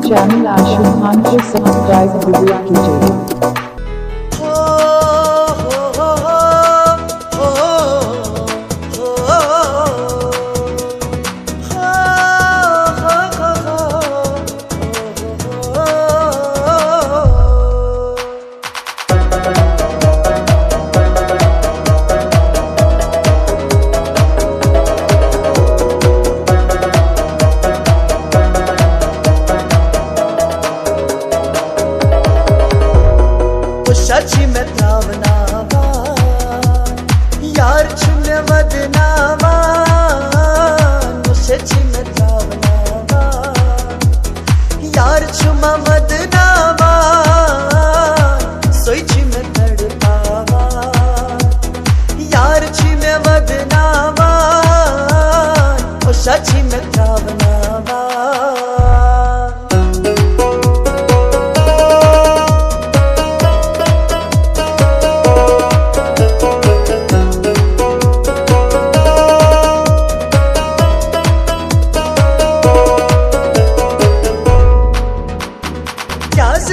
Channel आशु खान को subscribe Gurua कीजिए। सची में तावनावा यार छुने मदनावा सची में तावनावा यार छुमा मदनावा सोची में तड़पावा यार छी में मदनावा सची में तावनावा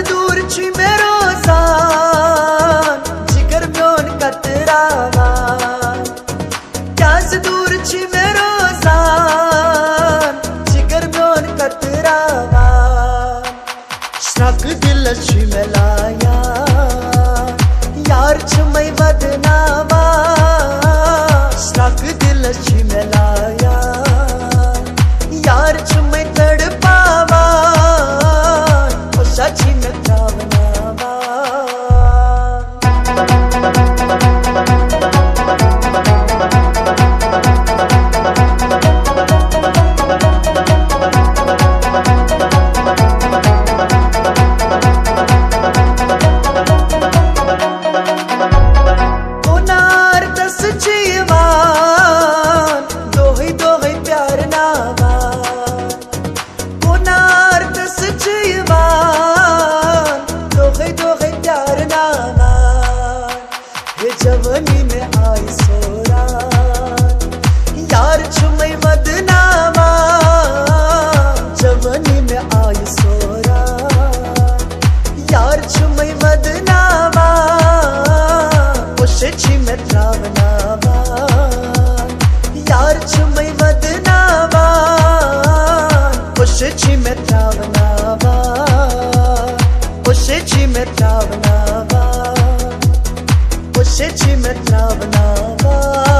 दूर छी मेरो सान जिगर म्योन कतरावा क्या से दूर छी मेरो सान जिगर म्योन कतरावा श्रक दिल छी मेलाया यार छमई बदनावा श्रक दिल छी मेलाया यार छमई तड़पावा सची में तावनावा उनार दस जीवान दोही दोही प्यार नावा उनार दस जीवान दोहे प्यार नाना ये जवानी में आई सोरा यार छुमई मदनावा जवानी में आई सोरा यार छुमई मदनावा छी में त्रावनावा यार छुमई मदनावा छी में त्रावनावा छी में त्रावनावा छी में त्रावनावा।